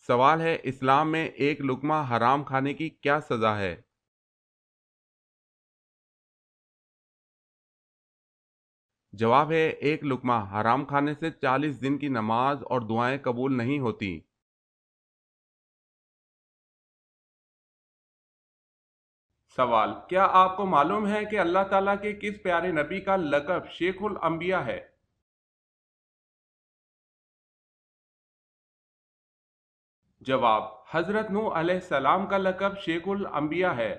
سوال ہے، اسلام میں ایک لقمہ حرام کھانے کی کیا سزا ہے؟ جواب ہے، ایک لقمہ حرام کھانے سے 40 دن کی نماز اور دعائیں قبول نہیں ہوتی۔ سوال، کیا آپ کو معلوم ہے کہ اللہ تعالیٰ کے کس پیارے نبی کا لقب شیخ الانبیاء ہے؟ جواب، حضرت نوح علیہ السلام کا لقب شیخ الانبیاء ہے۔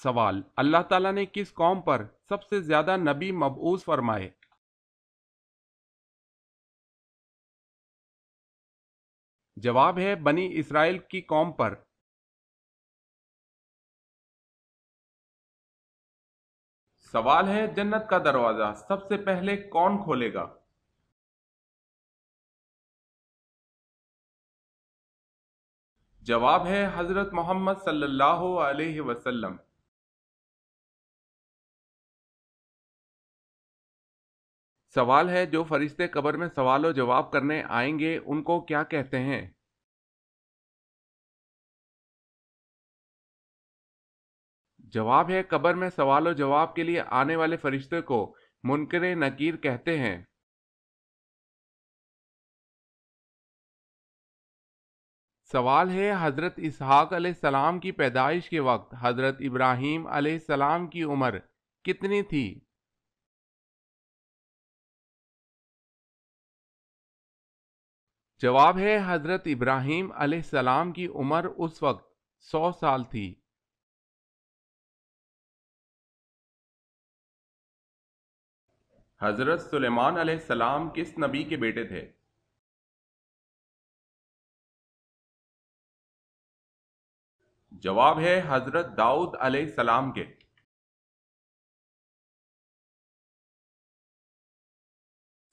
سوال، اللہ تعالیٰ نے کس قوم پر سب سے زیادہ نبی مبعوث فرمائے؟ جواب ہے، بنی اسرائیل کی قوم پر۔ سوال ہے، جنت کا دروازہ سب سے پہلے کون کھولے گا؟ جواب ہے، حضرت محمد صلی اللہ علیہ وسلم۔ سوال ہے، جو فرشتے قبر میں سوال و جواب کرنے آئیں گے ان کو کیا کہتے ہیں؟ جواب ہے، قبر میں سوال و جواب کے لیے آنے والے فرشتے کو منکر نکیر کہتے ہیں۔ سوال ہے، حضرت اسحاق علیہ السلام کی پیدائش کے وقت حضرت ابراہیم علیہ السلام کی عمر کتنی تھی؟ جواب ہے، حضرت ابراہیم علیہ السلام کی عمر اس وقت 100 سال تھی۔ حضرت سلیمان علیہ السلام کس نبی کے بیٹے تھے؟ جواب ہے، حضرت داؤد علیہ السلام کے۔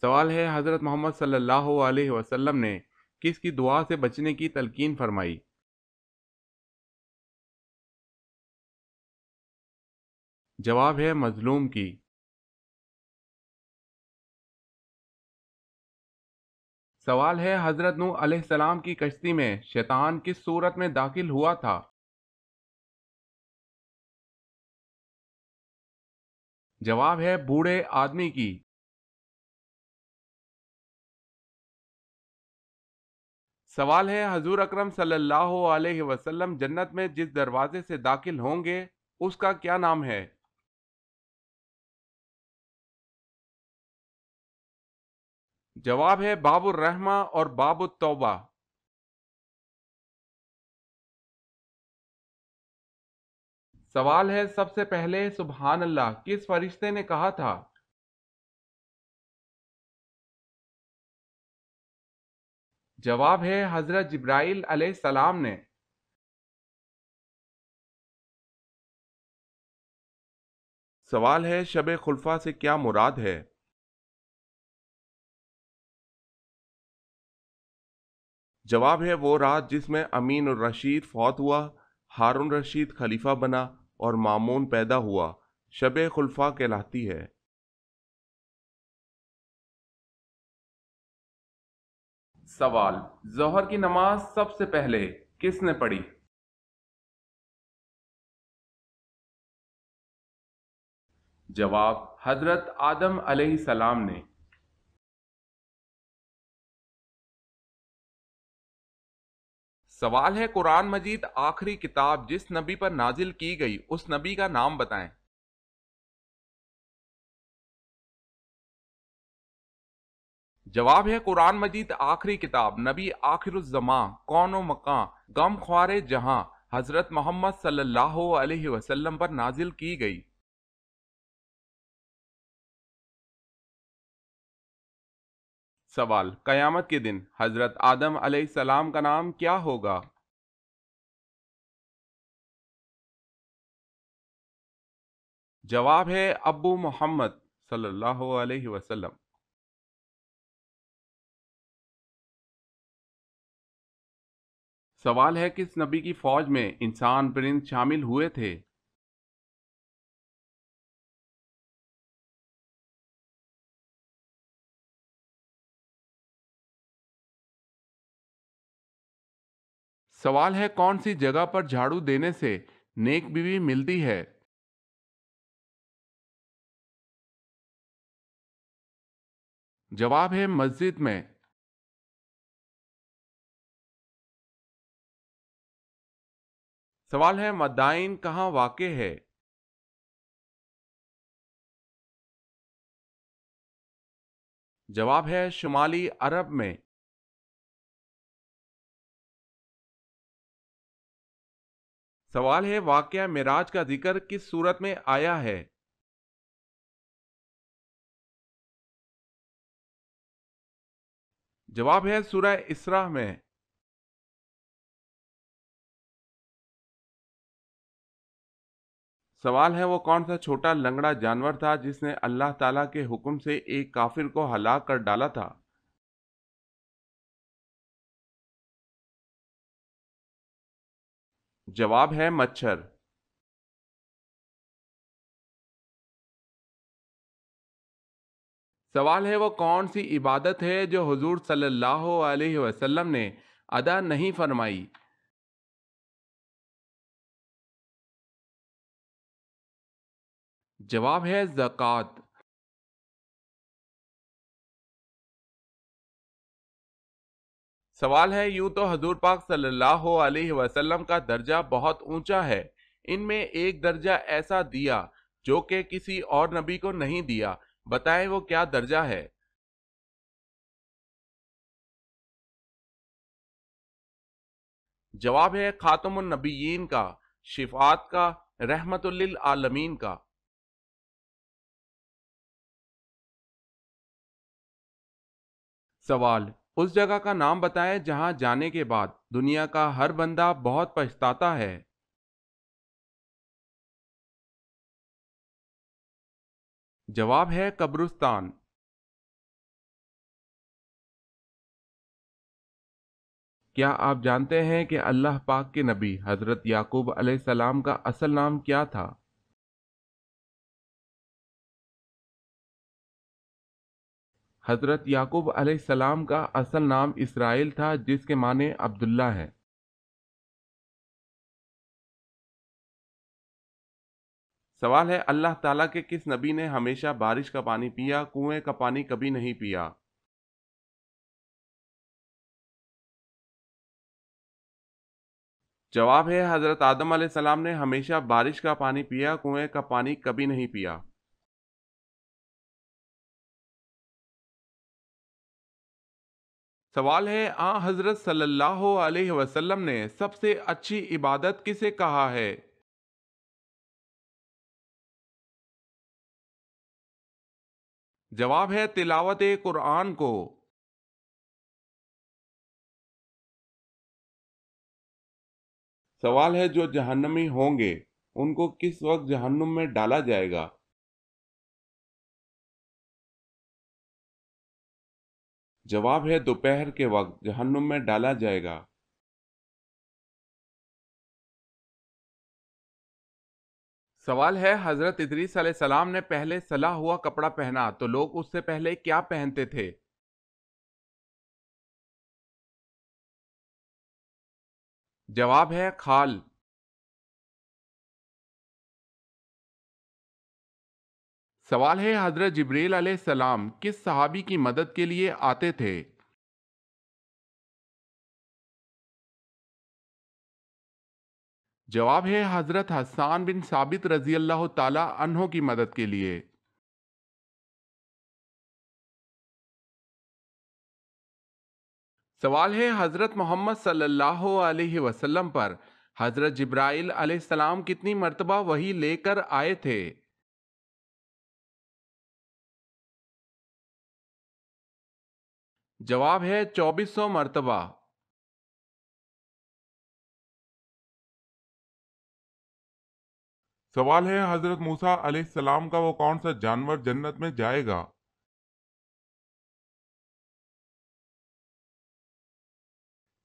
سوال ہے، حضرت محمد صلی اللہ علیہ وسلم نے کس کی دعا سے بچنے کی تلقین فرمائی؟ جواب ہے، مظلوم کی۔ سوال ہے، حضرت نوح علیہ السلام کی کشتی میں شیطان کس صورت میں داخل ہوا تھا؟ جواب ہے، بوڑھے آدمی کی۔ سوال ہے، حضور اکرم صلی اللہ علیہ وسلم جنت میں جس دروازے سے داخل ہوں گے اس کا کیا نام ہے؟ جواب ہے، باب الرحمہ اور باب التوبہ۔ سوال ہے، سب سے پہلے سبحان اللہ کس فرشتے نے کہا تھا؟ جواب ہے، حضرت جبرائیل علیہ السلام نے۔ سوال ہے، شب خلفاء سے کیا مراد ہے؟ جواب ہے، وہ رات جس میں امین الرشید فوت ہوا، ہارون رشید خلیفہ بنا اور مامون پیدا ہوا، شب خلفاء کہلاتی ہے۔ سوال، ظہر کی نماز سب سے پہلے کس نے پڑھی؟ جواب، حضرت آدم علیہ السلام نے۔ سوال ہے، قرآن مجید آخری کتاب جس نبی پر نازل کی گئی اس نبی کا نام بتائیں۔ جواب ہے، قرآن مجید آخری کتاب نبی آخر الزماں کون و مکاں غم خوار جہاں حضرت محمد صلی اللہ علیہ وسلم پر نازل کی گئی۔ سوال، قیامت کے دن حضرت آدم علیہ السلام کا نام کیا ہوگا؟ جواب ہے، ابو محمد صلی اللہ علیہ وسلم۔ سوال ہے، کس نبی کی فوج میں انسان پرند شامل ہوئے تھے؟ سوال ہے کون سی جگہ پر جھاڑو دینے سے نیک بیوی ملتی ہے؟ جواب ہے مسجد میں۔ سوال ہے مدائن کہاں واقع ہے؟ جواب ہے شمالی عرب میں۔ سوال ہے واقعہ معراج کا ذکر کس صورت میں آیا ہے؟ جواب ہے سورہ اسراء میں۔ سوال ہے وہ کون سا چھوٹا لنگڑا جانور تھا جس نے اللہ تعالیٰ کے حکم سے ایک کافر کو ہلاک کر ڈالا تھا؟ جواب ہے مچھر۔ سوال ہے وہ کون سی عبادت ہے جو حضور صلی اللہ علیہ وسلم نے ادا نہیں فرمائی؟ جواب ہے زکوٰۃ۔ سوال ہے یوں تو حضور پاک صلی اللہ علیہ وسلم کا درجہ بہت اونچا ہے، ان میں ایک درجہ ایسا دیا جو کہ کسی اور نبی کو نہیں دیا، بتائیں وہ کیا درجہ ہے؟ جواب ہے خاتم النبیین کا، شفاعت کا، رحمت للعالمین کا۔ سوال اس جگہ کا نام بتائیں جہاں جانے کے بعد دنیا کا ہر بندہ بہت پچھتاتا ہے۔ جواب ہے قبرستان۔ کیا آپ جانتے ہیں کہ اللہ پاک کے نبی حضرت یعقوب علیہ السلام کا اصل نام کیا تھا؟ حضرت یعقوب علیہ السلام کا اصل نام اسرائیل تھا جس کے معنی عبداللہ ہے۔ سوال ہے اللہ تعالیٰ کے کس نبی نے ہمیشہ بارش کا پانی پیا، کنویں کا پانی کبھی نہیں پیا؟ جواب ہے حضرت آدم علیہ السلام نے ہمیشہ بارش کا پانی پیا، کنویں کا پانی کبھی نہیں پیا۔ سوال ہے حضرت صلی اللہ علیہ وسلم نے سب سے اچھی عبادت کسے کہا ہے؟ جواب ہے تلاوت قرآن کو۔ سوال ہے جو جہنمی ہوں گے ان کو کس وقت جہنم میں ڈالا جائے گا؟ جواب ہے دوپہر کے وقت جہنم میں ڈالا جائے گا۔ سوال ہے حضرت ادریس علیہ السلام نے پہلے سلا ہوا کپڑا پہنا تو لوگ اس سے پہلے کیا پہنتے تھے؟ جواب ہے کھال۔ سوال ہے حضرت جبریل علیہ السلام کس صحابی کی مدد کے لیے آتے تھے؟ جواب ہے حضرت حسان بن ثابت رضی اللہ تعالی عنہ کی مدد کے لیے۔ سوال ہے حضرت محمد صلی اللہ علیہ وسلم پر حضرت جبرائیل علیہ السلام کتنی مرتبہ وحی لے کر آئے تھے؟ جواب ہے 2400 مرتبہ۔ سوال ہے حضرت موسیٰ علیہ السلام کا وہ کون سا جانور جنت میں جائے گا؟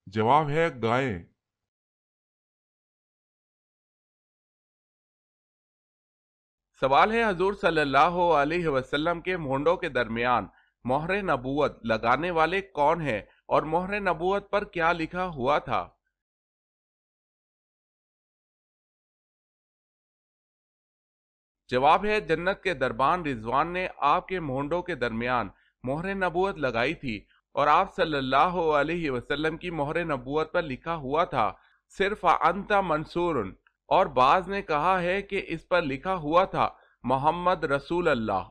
جواب ہے گائے۔ سوال ہے حضور صلی اللہ علیہ وسلم کے مونڈوں کے درمیان مہر نبوت لگانے والے کون ہیں اور مہر نبوت پر کیا لکھا ہوا تھا؟ جواب ہے جنت کے دربان رضوان نے آپ کے مونڈوں کے درمیان مہر نبوت لگائی تھی اور آپ صلی اللہ علیہ وسلم کی مہر نبوت پر لکھا ہوا تھا صرف انت منصور، اور بعض نے کہا ہے کہ اس پر لکھا ہوا تھا محمد رسول اللہ۔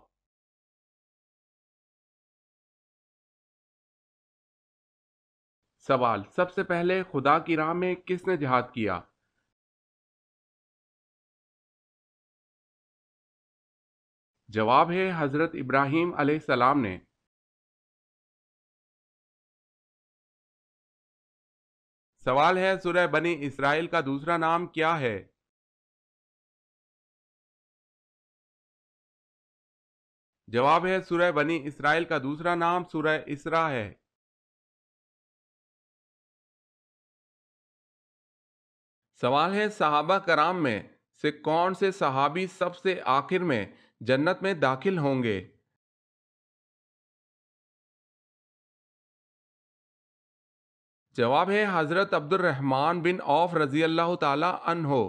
سوال، سب سے پہلے خدا کی راہ میں کس نے جہاد کیا؟ جواب ہے حضرت ابراہیم علیہ السلام نے۔ سوال ہے سورہ بنی اسرائیل کا دوسرا نام کیا ہے؟ جواب ہے سورہ بنی اسرائیل کا دوسرا نام سورہ اسراء ہے۔ سوال ہے صحابہ کرام میں سے کون سے صحابی سب سے آخر میں جنت میں داخل ہوں گے؟ جواب ہے حضرت عبد الرحمن بن عوف رضی اللہ تعالی عنہ۔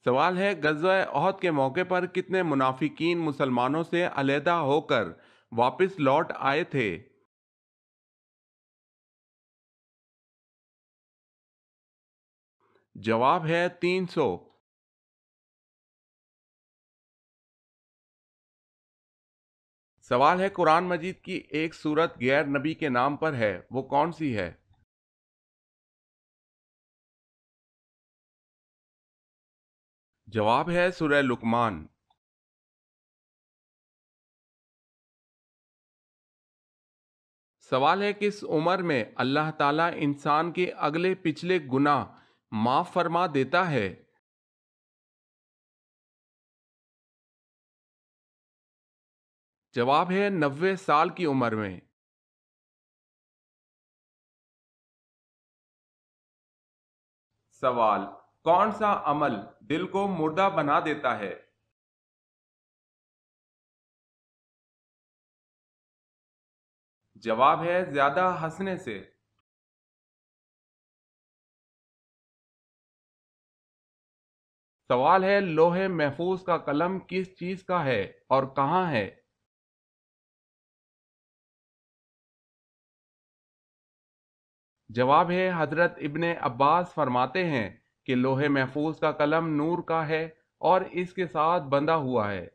سوال ہے غزوہ احد کے موقع پر کتنے منافقین مسلمانوں سے علیحدہ ہو کر واپس لوٹ آئے تھے؟ جواب ہے 300۔ سوال ہے قرآن مجید کی ایک سورت غیر نبی کے نام پر ہے، وہ کون سی ہے؟ جواب ہے سورہ لقمان۔ سوال ہے کس عمر میں اللہ تعالیٰ انسان کے اگلے پچھلے گناہ معاف فرما دیتا ہے؟ جواب ہے 90 سال کی عمر میں۔ سوال، کون سا عمل دل کو مردہ بنا دیتا ہے؟ جواب ہے زیادہ ہنسنے سے۔ سوال ہے لوح محفوظ کا قلم کس چیز کا ہے اور کہاں ہے؟ جواب ہے حضرت ابن عباس فرماتے ہیں کہ لوح محفوظ کا قلم نور کا ہے اور اس کے ساتھ بندھا ہوا ہے۔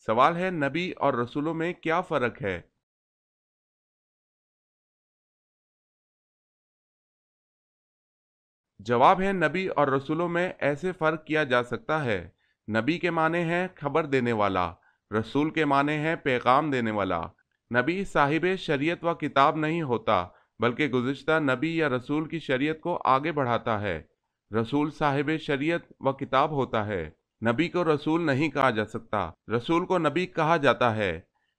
سوال ہے نبی اور رسولوں میں کیا فرق ہے؟ جواب ہے نبی اور رسولوں میں ایسے فرق کیا جا سکتا ہے۔ نبی کے معنی ہے خبر دینے والا، رسول کے معنی ہے پیغام دینے والا۔ نبی صاحب شریعت و کتاب نہیں ہوتا بلکہ گزشتہ نبی یا رسول کی شریعت کو آگے بڑھاتا ہے۔ رسول صاحب شریعت و کتاب ہوتا ہے۔ نبی کو رسول نہیں کہا جا سکتا، رسول کو نبی کہا جاتا ہے۔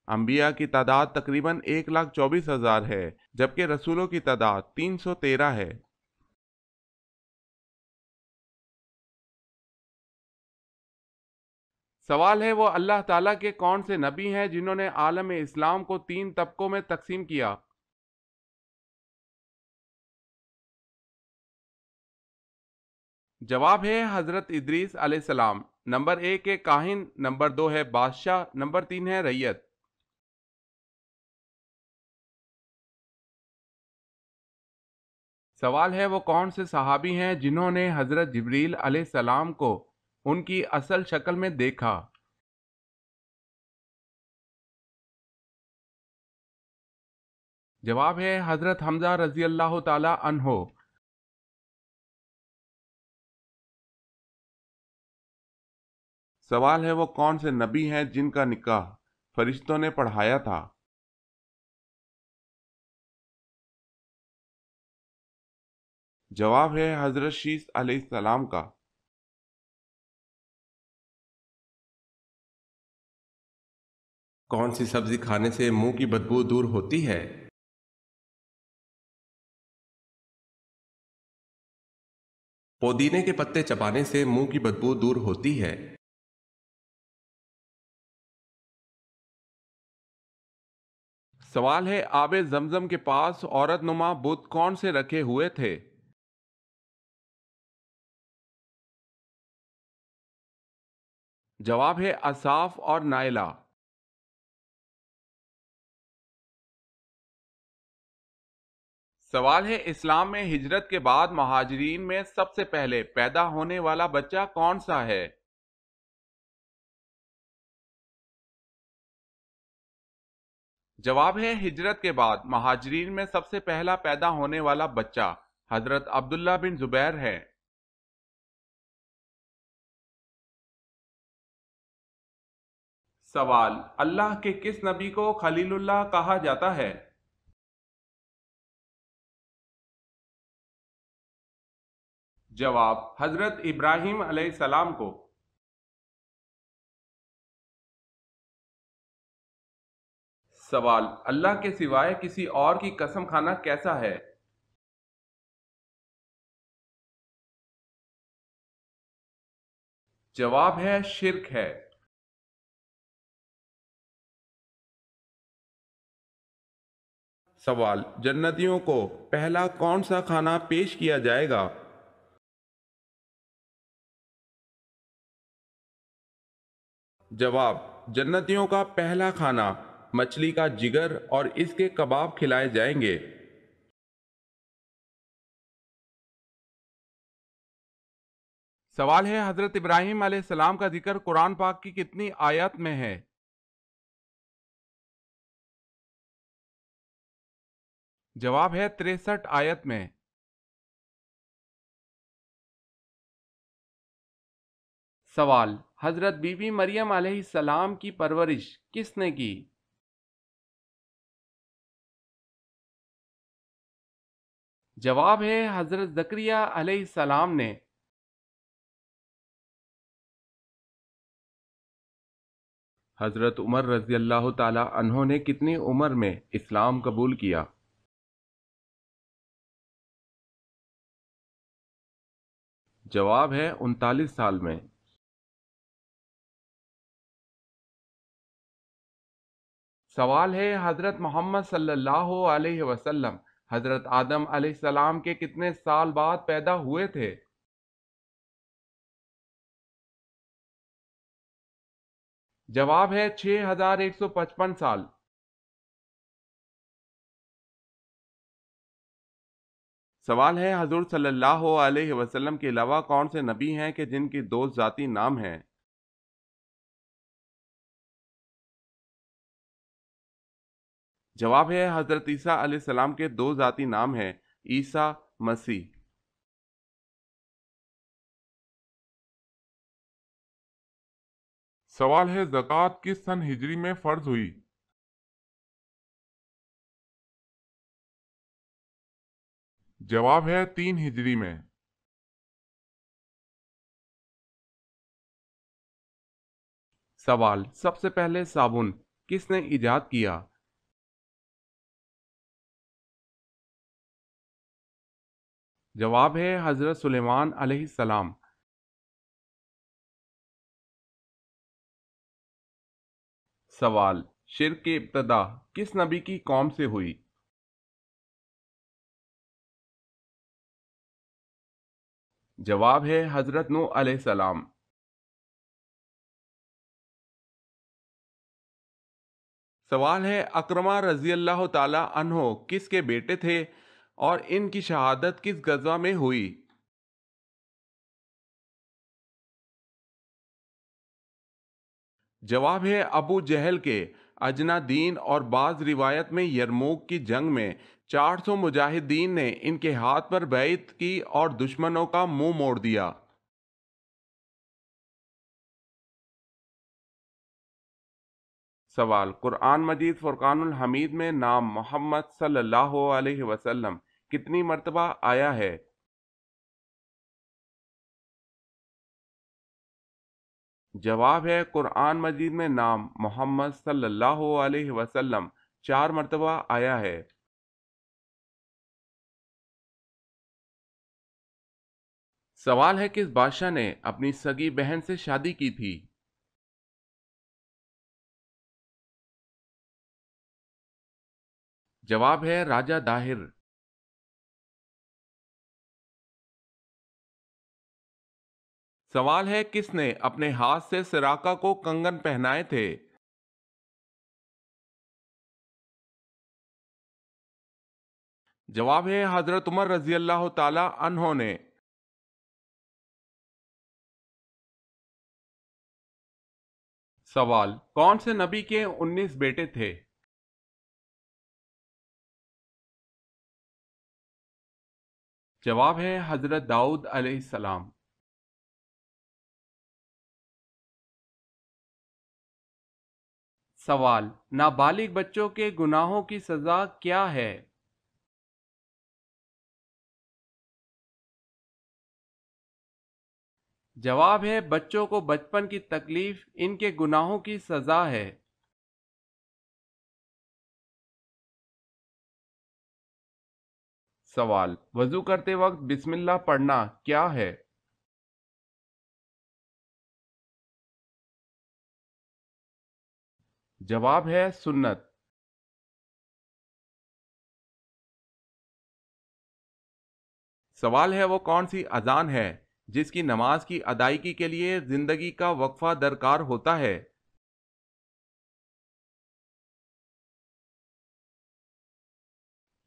انبیاء کی تعداد تقریباً 1,24,000 ہے جبکہ رسولوں کی تعداد 313 ہے۔ سوال ہے وہ اللہ تعالیٰ کے کون سے نبی ہیں جنہوں نے عالم اسلام کو 3 طبقوں میں تقسیم کیا؟ جواب ہے حضرت ادریس علیہ السلام۔ نمبر 1 ہے کاہن، نمبر 2 ہے بادشاہ، نمبر 3 ہے رعیت۔ سوال ہے وہ کون سے صحابی ہیں جنہوں نے حضرت جبریل علیہ السلام کو ان کی اصل شکل میں دیکھا؟ جواب ہے حضرت حمزہ رضی اللہ تعالی عنہ۔ سوال ہے وہ کون سے نبی ہیں جن کا نکاح فرشتوں نے پڑھایا تھا؟ جواب ہے حضرت شیس علیہ السلام کا۔ کون سی سبزی کھانے سے منہ کی بدبو دور ہوتی ہے؟ پودینے کے پتے چبانے سے منہ کی بدبو دور ہوتی ہے۔ سوال ہے آب زمزم کے پاس عورت نما بت کون سے رکھے ہوئے تھے؟ جواب ہے اصاف اور نائلہ۔ سوال ہے اسلام میں ہجرت کے بعد مہاجرین میں سب سے پہلے پیدا ہونے والا بچہ کون سا ہے؟ جواب ہے ہجرت کے بعد مہاجرین میں سب سے پہلا پیدا ہونے والا بچہ حضرت عبداللہ بن زبیر ہے۔ سوال اللہ کے کس نبی کو خلیل اللہ کہا جاتا ہے؟ جواب حضرت ابراہیم علیہ السلام کو۔ سوال اللہ کے سوائے کسی اور کی قسم کھانا کیسا ہے؟ جواب ہے شرک ہے۔ سوال جنتیوں کو پہلا کون سا کھانا پیش کیا جائے گا؟ جواب جنتیوں کا پہلا کھانا مچھلی کا جگر اور اس کے کباب کھلائے جائیں گے۔ سوال ہے حضرت ابراہیم علیہ السلام کا ذکر قرآن پاک کی کتنی آیت میں ہے؟ جواب ہے 63 آیت میں۔ سوال حضرت بی بی مریم علیہ السلام کی پرورش کس نے کی؟ جواب ہے حضرت زکریا علیہ السلام نے۔ حضرت عمر رضی اللہ تعالی عنہ نے کتنی عمر میں اسلام قبول کیا؟ جواب ہے 39 سال میں۔ سوال ہے حضرت محمد صلی اللہ علیہ وسلم حضرت آدم علیہ السلام کے کتنے سال بعد پیدا ہوئے تھے؟ جواب ہے 6155 سال۔ سوال ہے حضور صلی اللہ علیہ وسلم کے علاوہ کون سے نبی ہیں کہ جن کی دو ذاتی نام ہیں؟ جواب ہے حضرت عیسیٰ علیہ السلام کے دو ذاتی نام ہیں، عیسیٰ مسیح۔ سوال ہے زکوٰۃ کس سن ہجری میں فرض ہوئی؟ جواب ہے 3 ہجری میں۔ سوال سب سے پہلے صابن کس نے ایجاد کیا؟ جواب ہے حضرت سلیمان علیہ السلام۔ سوال شرک کی ابتدا کس نبی کی قوم سے ہوئی؟ جواب ہے حضرت نوح علیہ السلام۔ سوال ہے اکرمہ رضی اللہ تعالی عنہ کس کے بیٹے تھے اور ان کی شہادت کس غزوہ میں ہوئی؟ جواب ہے ابو جہل کے اجنا دین، اور بعض روایت میں یرموک کی جنگ میں 400 مجاہدین نے ان کے ہاتھ پر بیعت کی اور دشمنوں کا منہ موڑ دیا۔ سوال قرآن مجید فرقان الحمید میں نام محمد صلی اللہ علیہ وسلم کتنی مرتبہ آیا ہے؟ جواب ہے قرآن مجید میں نام محمد صلی اللہ علیہ وسلم 4 مرتبہ آیا ہے۔ سوال ہے کس بادشاہ نے اپنی سگی بہن سے شادی کی تھی؟ جواب ہے راجہ داہر۔ سوال ہے کس نے اپنے ہاتھ سے سراقہ کو کنگن پہنائے تھے؟ جواب ہے حضرت عمر رضی اللہ تعالی عنہ نے۔ سوال کون سے نبی کے 19 بیٹے تھے؟ جواب ہے حضرت داؤد علیہ السلام۔ سوال نابالغ بچوں کے گناہوں کی سزا کیا ہے؟ جواب ہے بچوں کو بچپن کی تکلیف ان کے گناہوں کی سزا ہے۔ سوال وضو کرتے وقت بسم اللہ پڑھنا کیا ہے؟ جواب ہے سنت۔ سوال ہے وہ کون سی اذان ہے جس کی نماز کی ادائیگی کے لیے زندگی کا وقفہ درکار ہوتا ہے؟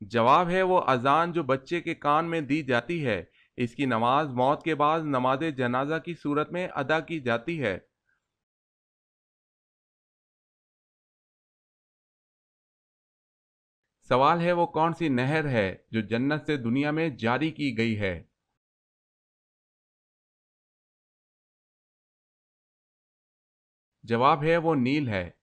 جواب ہے وہ اذان جو بچے کے کان میں دی جاتی ہے، اس کی نماز موت کے بعد نماز جنازہ کی صورت میں ادا کی جاتی ہے۔ سوال ہے وہ کون سی نہر ہے جو جنت سے دنیا میں جاری کی گئی ہے؟ جواب ہے وہ نیل ہے۔